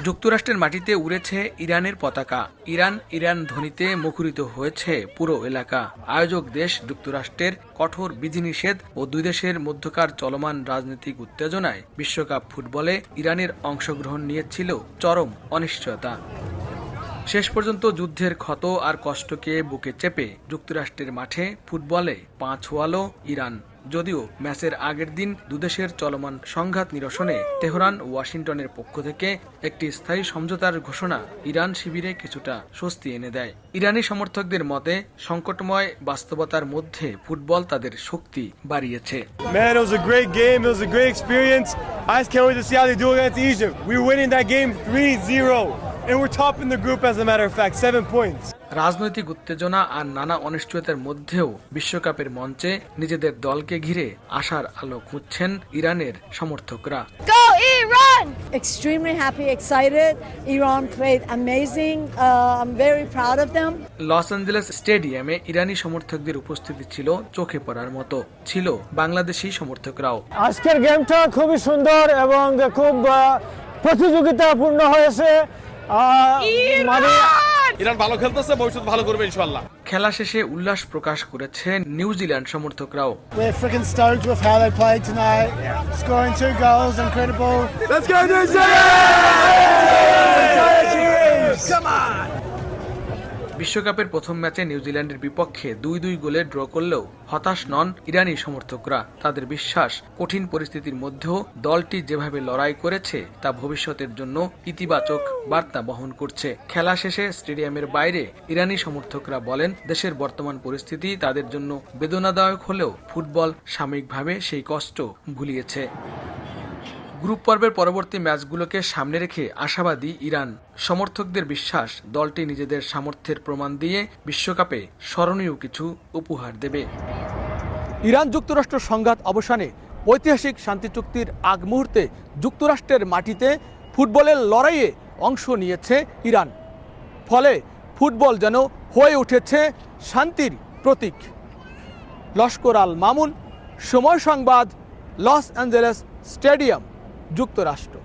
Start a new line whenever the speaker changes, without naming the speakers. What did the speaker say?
যুক্তরাষ্ট্রের মাটিতে উড়েছে ইরানের পতাকা। ইরান ধ্বনিতে মুখরিত হয়েছে পুরো এলাকা। আয়োজক দেশ যুক্তরাষ্ট্রের কঠোর বিধিনিষেধ ও দুই দেশের মধ্যকার চলমান রাজনৈতিক উত্তেজনায় বিশ্বকাপ ফুটবলে ইরানের অংশগ্রহণ নিয়ে ছিল চরম অনিশ্চয়তা। শেষ পর্যন্ত যুদ্ধের ক্ষত আর কষ্টকে বুকে চেপে যুক্তরাষ্ট্রের মাঠে ফুটবলে পা ছোঁয়ালো ইরান। যদিও ম্যাচের আগের দিন দুদেশের চলমান সংঘাত নিরসনে তেহরান ওয়াশিংটনের পক্ষ থেকে একটি স্থায়ী সমঝোতার ঘোষণা ইরান শিবিরে কিছুটা স্বস্তি এনে দেয়। ইরানি সমর্থকদের মতে সংকটময় বাস্তবতার মধ্যে ফুটবল তাদের শক্তি বাড়িয়েছে।
Man, it was a great game. It was a great experience. I just can't wait to see how they do against Egypt. We were winning that game 3-0. And we're top in the group, as a matter of fact, 7 points.
রাজনৈতিক উত্তেজনা আর নানা অনিশ্চয়তার মধ্যেও বিশ্বকাপের মঞ্চে নিজেদের দলকে ঘিরে আশার আলো খুঁজছেন ইরানের সমর্থকরা।
Go Iran! Extremely happy, excited. Iran played amazing. I'm very proud of them.
Los Angeles স্টেডিয়ামে ইরানি সমর্থকদের উপস্থিতি ছিল চোখে পড়ার মতো। ছিল বাংলাদেশি সমর্থকরাও।
আজকের গেমটা খুবই সুন্দর এবং খুব প্রতিযোগিতাপূর্ণ হয়েছে।
ইরান ভালো খেলতেছে, ভবিষ্যৎ ভালো করবে ইনশাআল্লাহ।
খেলা শেষে উল্লাস প্রকাশ করেছে New Zealand সমর্থকরাও।
We're freaking stoked with how they played tonight. Scoring 2 goals, incredible.
Let's go, New Zealand!
Come on!
বিশ্বকাপের প্রথম ম্যাচে নিউজিল্যান্ডের বিপক্ষে 2-2 গোলে ড্র করলেও হতাশ নন ইরানি সমর্থকরা। তাদের বিশ্বাস, কঠিন পরিস্থিতির মধ্যেও দলটি যেভাবে লড়াই করেছে তা ভবিষ্যতের জন্য ইতিবাচক বার্তা বহন করছে। খেলা শেষে স্টেডিয়ামের বাইরে ইরানি সমর্থকরা বলেন, দেশের বর্তমান পরিস্থিতি তাদের জন্য বেদনাদায়ক হলেও ফুটবল সাময়িকভাবে সেই কষ্ট ভুলিয়েছে। গ্রুপ পর্বের পরবর্তী ম্যাচগুলোকে সামনে রেখে আশাবাদী ইরান। সমর্থকদের বিশ্বাস, দলটি নিজেদের সামর্থ্যের প্রমাণ দিয়ে বিশ্বকাপে স্মরণীয় কিছু উপহার দেবে।
ইরান যুক্তরাষ্ট্র সংঘাত অবসানে ঐতিহাসিক শান্তি চুক্তির আগ মুহূর্তে যুক্তরাষ্ট্রের মাটিতে ফুটবলের লড়াইয়ে অংশ নিয়েছে ইরান। ফলে ফুটবল যেন হয়ে উঠেছে শান্তির প্রতীক। লস্কর আল মামুন, সময় সংবাদ, লস অ্যাঞ্জেলেস স্টেডিয়াম, যুক্তরাষ্ট্র।